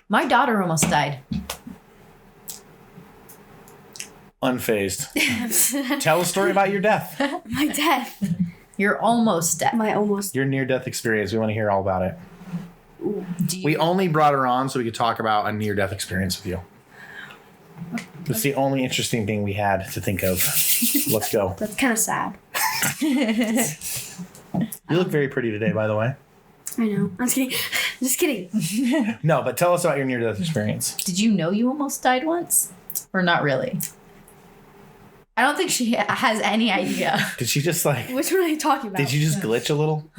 My daughter almost died. Unfazed. Tell a story about your death. My death. You're almost dead. Your near-death experience. We want to hear all about it. We only brought her on so we could talk about a near-death experience with you. It's the only interesting thing we had to think of. Let's go. That's kind of sad. You look very pretty today, by the way. I know. I'm just kidding. Just kidding. No, but tell us about your near-death experience. Did you know you almost died once? Or not really? I don't think she has any idea. Did she just like... Which one are you talking about? Did you just glitch a little?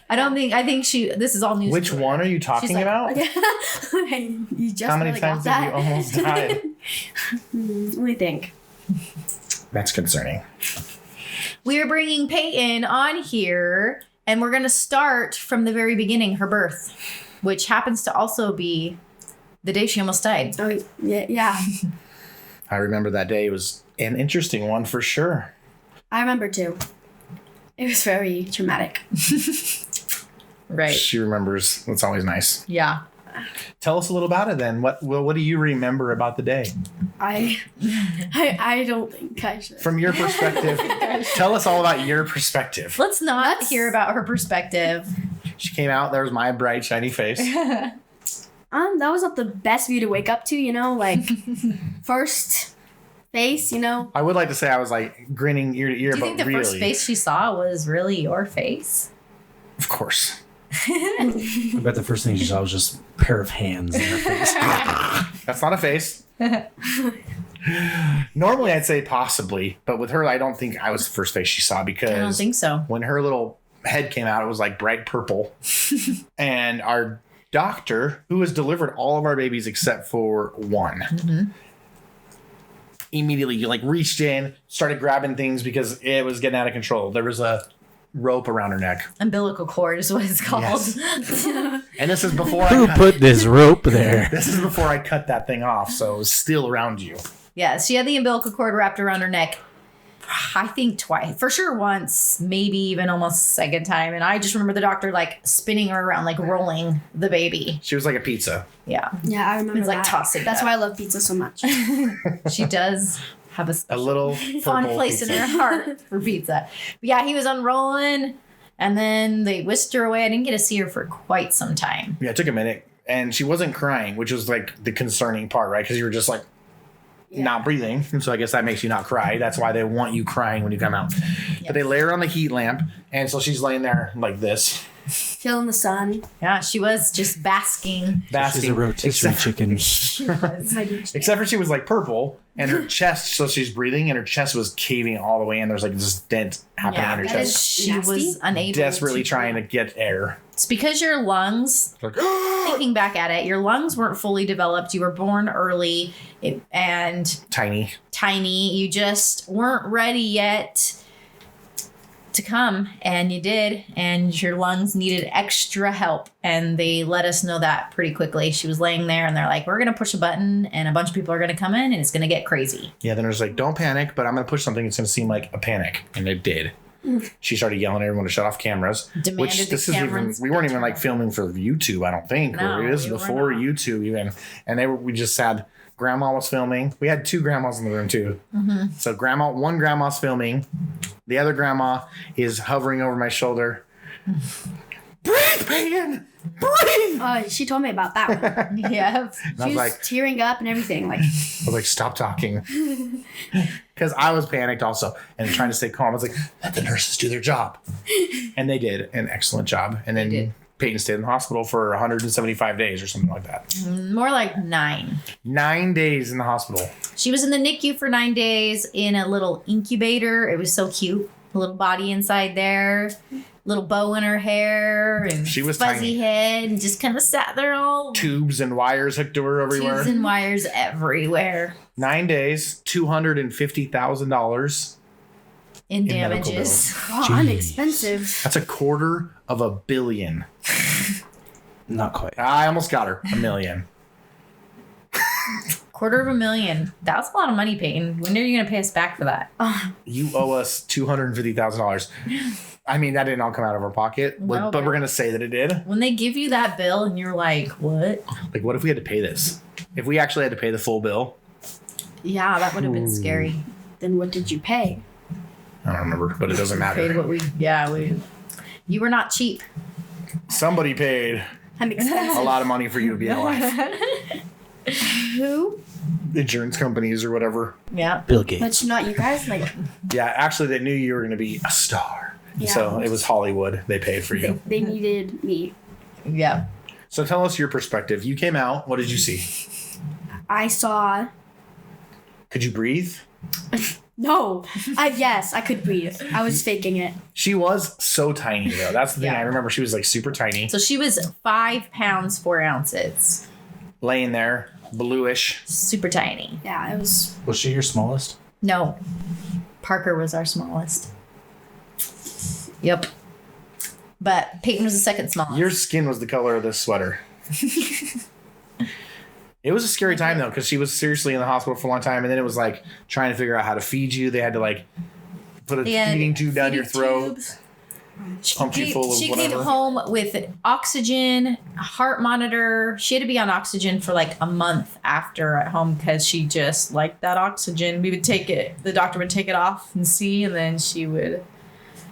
I think she, this is all news. Which one are you talking like, about? You just How many really times got have you almost died? Let me think. That's concerning. We're bringing Peyton on here, and we're going to start from the very beginning, her birth, which happens to also be the day she almost died. Oh, yeah. I remember that day. It was an interesting one for sure. I remember too. It was very traumatic. Right. She remembers. That's always nice. Yeah. Tell us a little about it then. What do you remember about the day? I don't think I should. From your perspective, tell us all about your perspective. Let's not hear about her perspective. She came out. There was my bright, shiny face. That was not the best view to wake up to, like first face, I would like to say I was like grinning ear to ear, Do you but think the really, first face she saw was really your face? of course. I bet the first thing she saw was just a pair of hands in her face. That's not a face. Normally I'd say possibly, but with her I don't think I was the first face she saw because I don't think so. When her little head came out, it was like bright purple. And our doctor, who has delivered all of our babies except for one, immediately reached in, started grabbing things because it was getting out of control. There was a rope around her neck. Umbilical cord is what it's called. Yes. And this is before Who put this rope there? This is before I cut that thing off, so it was still around you. Yeah, she had the umbilical cord wrapped around her neck. I think twice, for sure once, maybe even almost second time. And I just remember the doctor spinning her around, rolling the baby. She was like a pizza. Yeah. Yeah, I remember It's that. tossing. That's why I love pizza so much. She does have a little fun place pizza in her heart for pizza. But yeah, he was unrolling, and then they whisked her away. I didn't get to see her for quite some time. Yeah, it took a minute. And she wasn't crying, which was the concerning part, right? Because you were just not breathing. And so I guess that makes you not cry. That's why they want you crying when you come out. Yep. But they lay her on the heat lamp. And so she's laying there like this. Feeling the sun. Yeah, she was just basking. She's a rotisserie chicken. She was. Except for she was purple. And her chest, so she's breathing. And her chest was caving all the way in. There's this dent happening in her chest. She was unable desperately trying to get air. It's because your lungs, thinking back at it, your lungs weren't fully developed. You were born early and tiny. You just weren't ready yet to come, and you did, and your lungs needed extra help. And they let us know that pretty quickly. She was laying there, and they're like, we're going to push a button, and a bunch of people are going to come in, and it's going to get crazy. Yeah, then there's don't panic, but I'm going to push something. It's going to seem like a panic. And it did. She started yelling at everyone to shut off cameras. We weren't even filming for YouTube, I don't think. No, it was before YouTube even. And we just had grandma was filming. We had two grandmas in the room too. Mm-hmm. So one grandma's filming. The other grandma is hovering over my shoulder. Breathe, Peyton! Breathe! She told me about that one. Yeah. She was tearing up and everything. I was like, stop talking. Because I was panicked also and trying to stay calm. I was like, let the nurses do their job. And they did an excellent job. And then Peyton stayed in the hospital for 175 days or something like that. More like 9. 9 days in the hospital. She was in the NICU for 9 days in a little incubator. It was so cute. A little body inside there. Little bow in her hair and she was fuzzy tiny. Head and just kind of sat there all tubes and wires hooked to her everywhere. 9 days, $250,000 in damages. Wow, inexpensive. That's $250 million. Not quite. I almost got her. $1 million. $250,000. That's a lot of money, Peyton. When are you going to pay us back for that? You owe us $250,000. I mean, that didn't all come out of our pocket, No, but we're going to say that it did. When they give you that bill and you're like, what? Like, what if we had to pay this? If we actually had to pay the full bill? Yeah, that would have been scary. Then what did you pay? I don't remember, but it doesn't Paid matter. what you were not cheap. Somebody paid I'm a expensive. lot of money for you to be alive. Who? Insurance companies or whatever. Yeah. Bill Gates. But not you guys. Like, Yeah, actually, they knew you were going to be a star. Yeah. So it was Hollywood. They paid for you. they needed me. Yeah. So tell us your perspective. You came out. What did you see? I saw. Could you breathe? No. Yes, I could breathe. I was faking it. She was so tiny, though. That's the thing. Yeah. I remember she was like super tiny. So she was 5 pounds 4 ounces. Laying there, bluish. Super tiny. Yeah, it was. Was she your smallest? No. Parker was our smallest. Yep. But Peyton was the second smallest. Your skin was the color of this sweater. It was a scary time, though, because she was seriously in the hospital for a long time. And then it was like trying to figure out how to feed you. They had to like put a They had feeding tube down your feeding throat. tubes. Pump you full of She whatever. came home with oxygen, a heart monitor. She had to be on oxygen for like a month after at home because she just liked that oxygen. We would take it, the doctor would take it off and see, and then she would.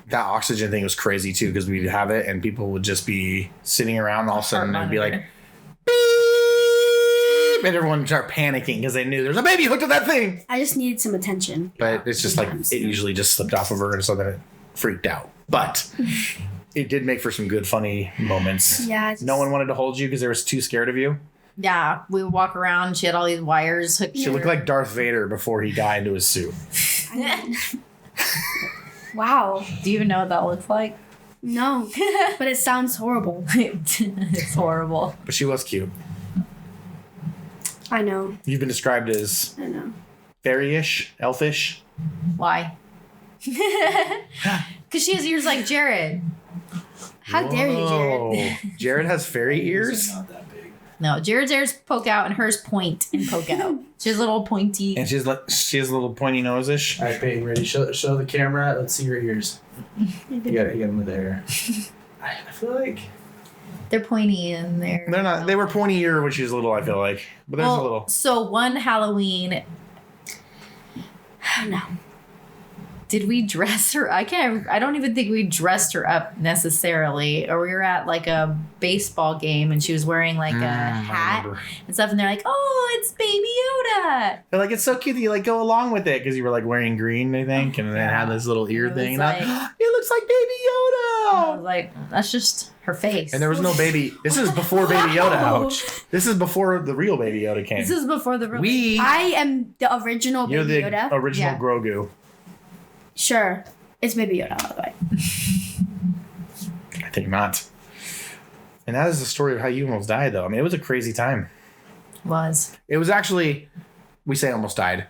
That oxygen thing was crazy, too, because we'd have it and people would just be sitting around and all of a sudden Heart it'd be like, monitor. beep, and everyone would start panicking because they knew there's a baby hooked to that thing. I just needed some attention. But it's just like, Sometimes. it usually just slipped off of her and so then it freaked out. But it did make for some good, funny moments. Yeah. Just, No one wanted to hold you because they were too scared of you. Yeah, we would walk around. She had all these wires hooked. She to looked her. like Darth Vader before he got into his suit. Wow. Do you even know what that looks like? No. But it sounds horrible. It's horrible. But she was cute. I know. You've been described as I know. fairy-ish, elfish. Why? Because she has ears like Jared. How dare you, Jared? Whoa. Jared has fairy ears? Not that big. No, Jared's ears poke out and hers point and poke out. She has little pointy. And she has a little pointy nose-ish. All right, Peyton, ready? Show the camera. Let's see your ears. You got them there. I feel like They're pointy in there. They're not. They were pointy ear when she was little, I feel like. But there's a little. So one Halloween, No. did we dress her? I don't even think we dressed her up necessarily. Or we were at like a baseball game and she was wearing like a hat remember. and stuff. And they're like, "Oh, it's Baby Yoda." They're like, it's so cute that you like go along with it because you were like wearing green, I think, and then Yeah. had this little ear It thing. was And like- it looks like Baby I Yoda. was like, that's just her face. And there was no baby. This is before Baby Yoda. Ouch. This is before the real Baby Yoda came. This is before the I am the original You're Baby the Yoda. original Yeah. Grogu. Sure. It's Baby Yoda, by the way. I think not. And that is the story of how you almost died, though. I mean, it was a crazy time. was. It was actually, we say almost died.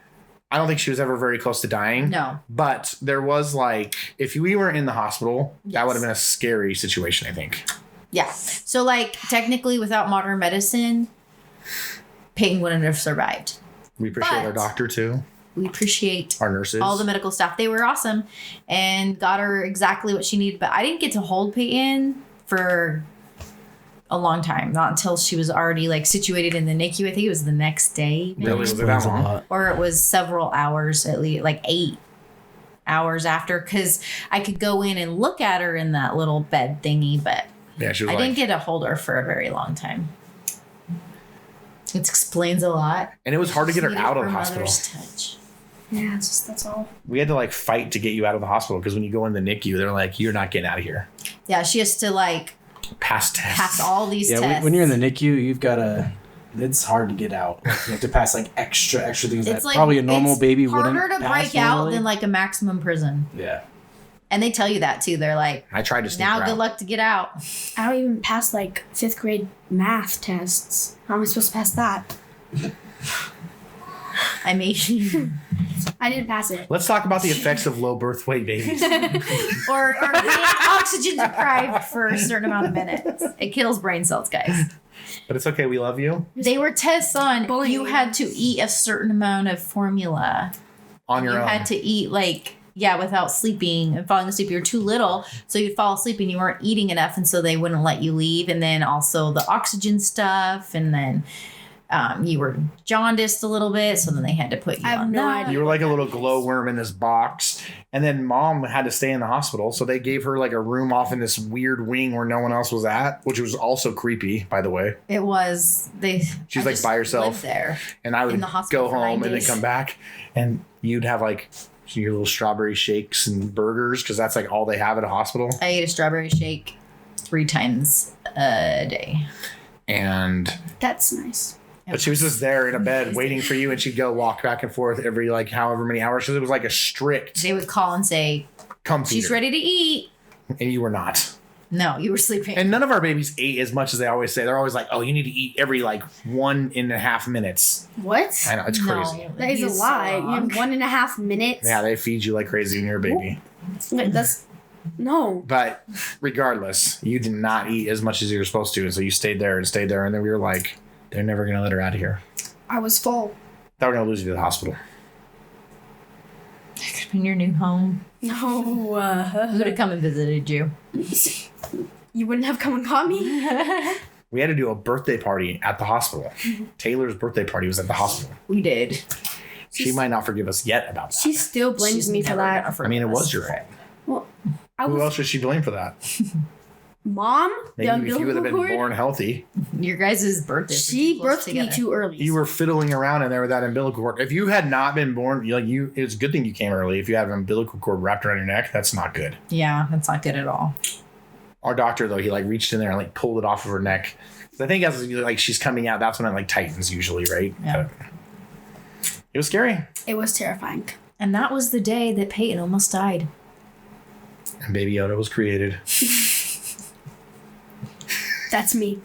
I don't think she was ever very close to dying. No. But there was like, if we were in the hospital, that Yes. would have been a scary situation, I think. Yeah. So like technically without modern medicine, Peyton wouldn't have survived. We appreciate our But- doctor, too. We appreciate Our nurses. all the medical staff. They were awesome and got her exactly what she needed. But I didn't get to hold Peyton for a long time. Not until she was already like situated in the NICU. I think it was the next day. Really? maybe. Was it that Explains a long? lot. Or it was several hours, at least like 8 hours after. Because I could go in and look at her in that little bed thingy. But Yeah, she was I like, didn't get to hold her for a very long time. It explains a lot. and it was hard to get her Needed out of her the hospital. mother's touch. Yeah, it's just, that's all. We had to like fight to get you out of the hospital because when you go in the NICU, they're like, you're not getting out of here. Yeah, she has to like Pass tests. pass all these Yeah, tests. when you're in the NICU, you've got to. It's hard to get out. Like, you have to pass like extra things It's that like probably a normal it's baby harder wouldn't to pass break out normally. than like a maximum prison. Yeah. And they tell you that too. They're like, I tried to sneak now her good out. luck to get out. I don't even pass like 5th grade math tests. How am I supposed to pass that? I made you. I didn't pass it. Let's talk about the effects of low birth weight babies. or being oxygen deprived for a certain amount of minutes. It kills brain cells, guys. But it's okay. We love you. They were tests on Bullying. you had to eat a certain amount of formula. On your You own. had to eat like without sleeping and falling asleep. You were too little, so you'd fall asleep and you weren't eating enough, and so they wouldn't let you leave. And then also the oxygen stuff, and then you were jaundiced a little bit, so then they had to put you I have on no that. idea. You were like a little glowworm in this box. And then mom had to stay in the hospital. So they gave her like a room off in this weird wing where no one else was at, which was also creepy, by the way. It was She's I like just by herself. lived there. And I would in the hospital go for 9 home and then days. come back. And you'd have like your little strawberry shakes and burgers because that's like all they have at a hospital. I ate a strawberry shake 3 times a day. And That's nice. but she was just there in a bed waiting for you, and she'd go walk back and forth every like however many hours because it was like a strict They would call and say, come feed "She's her." ready to eat." And you were not. No, you were sleeping. And none of our babies ate as much as they always say. They're always like, "Oh, you need to eat every like 1.5 minutes." What? I know it's crazy. No, That is a he's so lie. You wrong. have 1.5 minutes. Yeah, they feed you like crazy when you're a baby. Wait, that's no. But regardless, you did not eat as much as you were supposed to, and so you stayed there, and then we were like, "They're never gonna let her out of here. I was full. They were gonna lose you to the hospital." In your new home, No. who would have come and visited you? You wouldn't have come and caught me? We had to do a birthday party at the hospital. Taylor's birthday party was at the hospital. We did. She might not forgive us yet about that. She still blames She's me for never that. gonna forgive I mean, it was us your for fault. it. Well, I Who was else should she blame for that? mom. Maybe if you would have been born healthy. Your guys' birthdays. were She too close birthed together. me too early. You were fiddling around in there with that umbilical cord. If you had not been born, it's a good thing you came early. If you had an umbilical cord wrapped around your neck, that's not good. Yeah, that's not good at all. Our doctor, though, he like reached in there and like pulled it off of her neck. I think as like she's coming out, that's when it like tightens usually, right? Yeah. But it was scary. It was terrifying. And that was the day that Peyton almost died. And Baby Yoda was created. That's me.